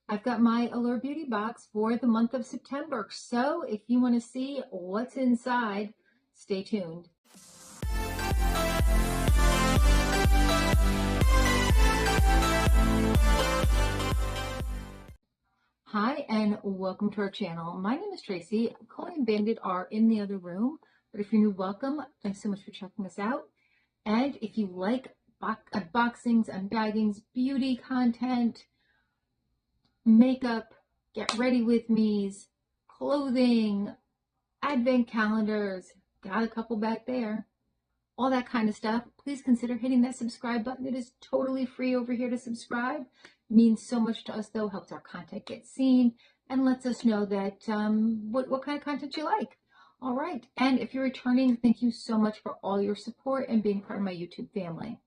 I've got my Allure Beauty Box for the month of September. So if you want to see what's inside, stay tuned. Hi, and welcome to our channel. My name is Tracy. Chloe and Bandit are in the other room, but if you're new, welcome. Thanks so much for checking us out. And if you like unboxings, unbaggings, beauty content, makeup, get ready with me's, clothing, advent calendars, got a couple back there, all that kind of stuff, please consider hitting that subscribe button. It is totally free over here to subscribe. It means so much to us, though, helps our content get seen and lets us know that what kind of content you like. All right, and if you're returning, thank you so much for all your support and being part of my YouTube family.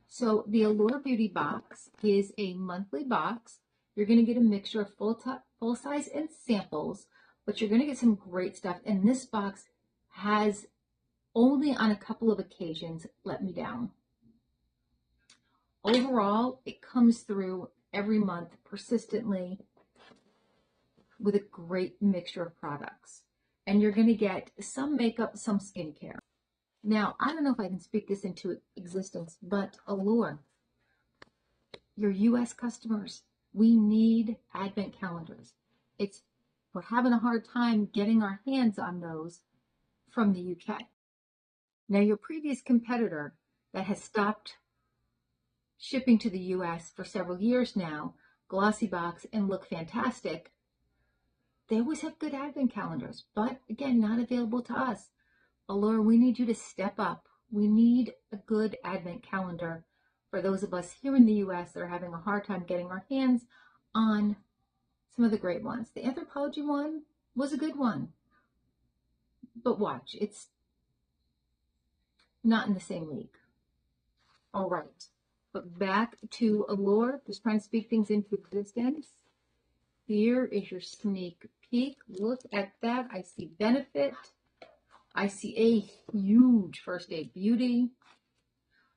So the Allure Beauty Box is a monthly box. You're going to get a mixture of full size and samples, but you're going to get some great stuff. And this box has only on a couple of occasions let me down. Overall, it comes through every month persistently with a great mixture of products. And you're going to get some makeup, some skincare. Now, I don't know if I can speak this into existence, but Allure, your US customers, we need advent calendars. We're having a hard time getting our hands on those from the UK. Now, your previous competitor that has stopped shipping to the US for several years now, Glossybox and Look Fantastic, they always have good advent calendars, but again, not available to us. Allure, we need you to step up. We need a good advent calendar for those of us here in the US that are having a hard time getting our hands on some of the great ones. The Anthropologie one was a good one, but watch, it's not in the same league. All right, but back to Allure, just trying to speak things into existence. Here is your sneak peek. Look at that. I see Benefit. I see a huge First Aid Beauty.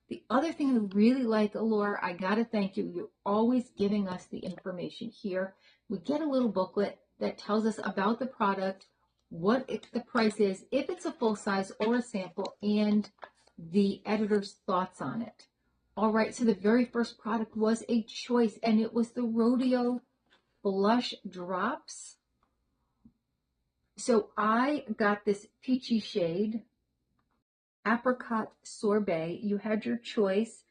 The other thing I really like, Allure, I gotta thank you. You're always giving us the information here. We get a little booklet that tells us about the product, what the price is, if it's a full size or a sample, and the editor's thoughts on it. All right, so the very first product was a choice, and it was the Rodeo Blush Drops. So I got this peachy shade, Apricot Sorbet. You had your choice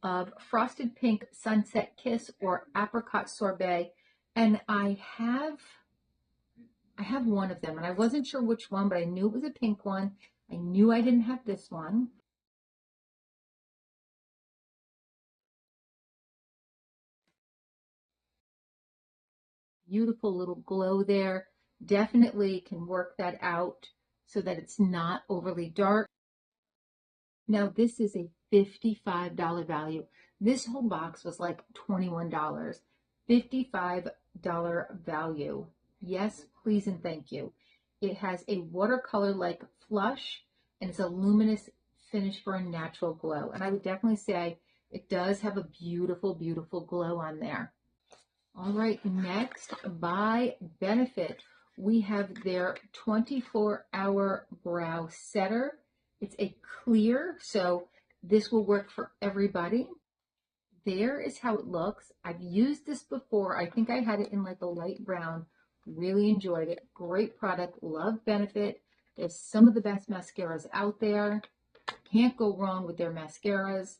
of Frosted Pink Sunset Kiss or Apricot Sorbet, and I have one of them, and I wasn't sure which one, but I knew it was a pink one. I knew I didn't have this one. Beautiful little glow there. Definitely can work that out so that it's not overly dark. Now, this is a $55 value. This whole box was like $21. $55 value. Yes, please and thank you. It has a watercolor-like flush, and it's a luminous finish for a natural glow. And I would definitely say it does have a beautiful, beautiful glow on there. All right, next, by Benefit, we have their 24-hour brow setter. It's a clear, so this will work for everybody. There is how it looks. I've used this before. I think I had it in like a light brown. Really enjoyed it. Great product. Love Benefit. There's some of the best mascaras out there. Can't go wrong with their mascaras.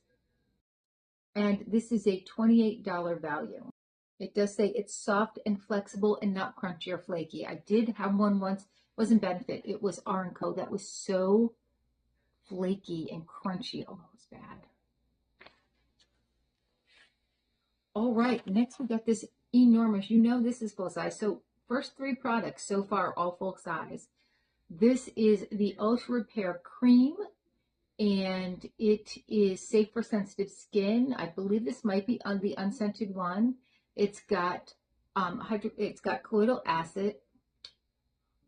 And this is a $28 value. It does say it's soft and flexible and not crunchy or flaky. I did have one once. It wasn't Benefit. It was R&Co. That was so flaky and crunchy. Oh, it was bad. All right, next we got this enormous. You know this is full size. So first three products so far, all full size. This is the Ultra Repair Cream, and it is safe for sensitive skin. I believe this might be on the unscented one. It's got colloidal acid.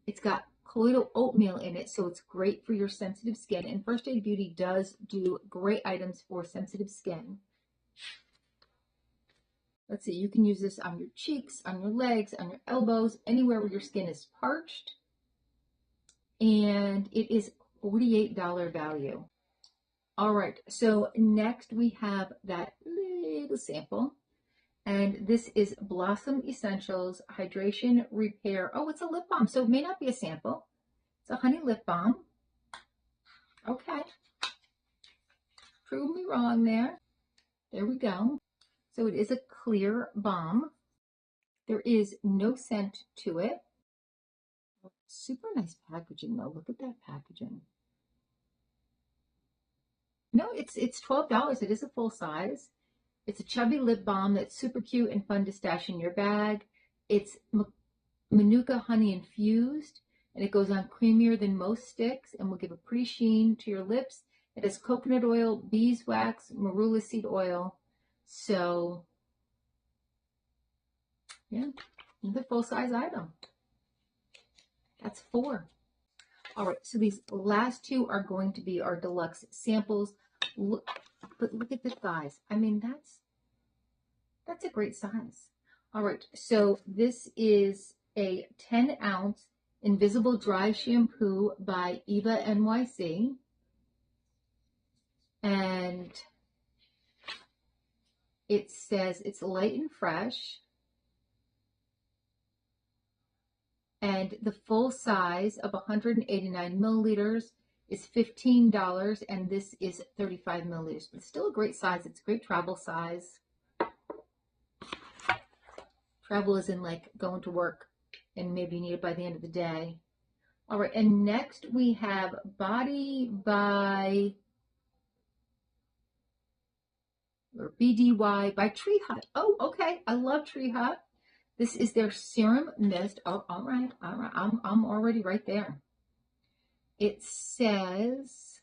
It's got colloidal oatmeal in it, so it's great for your sensitive skin. And First Aid Beauty does do great items for sensitive skin. Let's see, you can use this on your cheeks, on your legs, on your elbows, anywhere where your skin is parched. And it is $48 value. All right, so next we have that little sample. And this is Blossom Essentials Hydration Repair. Oh, it's a lip balm, so it may not be a sample. It's a honey lip balm. Okay. Prove me wrong there. There we go. So it is a clear balm. There is no scent to it. Super nice packaging though. Look at that packaging. No, it's $12. It is a full size. It's a chubby lip balm that's super cute and fun to stash in your bag. It's Manuka honey infused, and it goes on creamier than most sticks and will give a pretty sheen to your lips. It has coconut oil, beeswax, marula seed oil. So, yeah, another full-size item. That's 4. All right, so these last 2 are going to be our deluxe samples. But look at the size. I mean, that's a great size. All right, so this is a 10-ounce Invisible Dry Shampoo by Eva NYC. And it says it's light and fresh. And the full size of 189 milliliters is $15, and this is 35 milliliters. But it's still a great size. It's a great travel size. Travel is in like going to work and maybe you need it by the end of the day. All right, and next we have Body by or BDY by Tree Hut. Oh, okay. I love Tree Hut. This is their serum mist. Oh, all right. I'm already right there. It says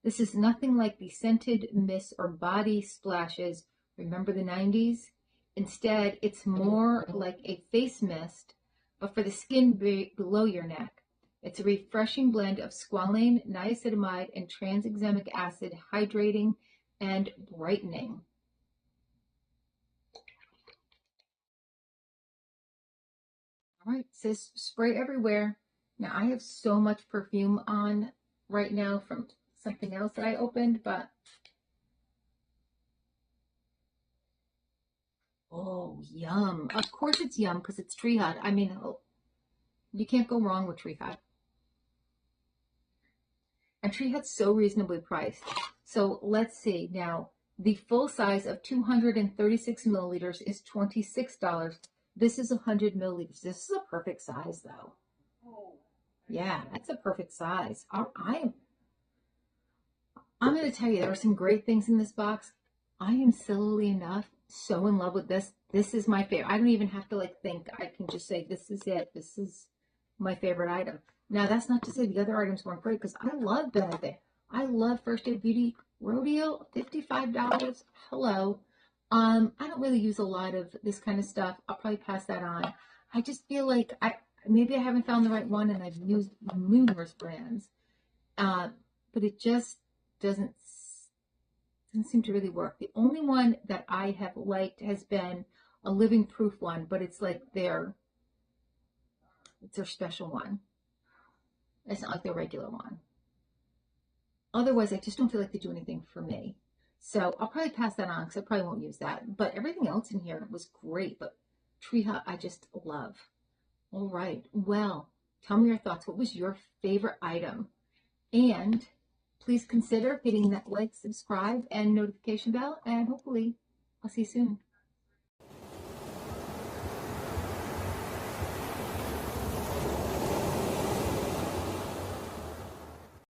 this is nothing like the scented mist or body splashes. Remember the 90s? Instead, it's more like a face mist, but for the skin below your neck. It's a refreshing blend of squalane, niacinamide, and tranexamic acid, hydrating and brightening. All right, it says spray everywhere. Now, I have so much perfume on right now from something else that I opened, but oh, yum. Of course it's yum because it's Tree Hut. I mean, you can't go wrong with Tree Hut. And Tree Hut's so reasonably priced. So let's see. Now, the full size of 236 milliliters is $26. This is 100 milliliters. This is a perfect size, though. Yeah, that's a perfect size. I'm going to tell you, there are some great things in this box. I am sillily enough so in love with this. This is my favorite. I don't even have to like think. I can just say, this is it. This is my favorite item. Now, that's not to say the other items weren't great because I love Benefit. I love First Aid Beauty Rodeo, $55. Hello. I don't really use a lot of this kind of stuff. I'll probably pass that on. I just feel like maybe I haven't found the right one and I've used numerous brands. But it just doesn't seem to really work. The only one that I have liked has been a Living Proof one, but it's like it's their special one. It's not like their regular one. Otherwise, I just don't feel like they do anything for me. So I'll probably pass that on because I probably won't use that. But everything else in here was great. But Tree Hut, I just love. All right. Well, tell me your thoughts. What was your favorite item? And please consider hitting that like, subscribe, and notification bell. And hopefully, I'll see you soon.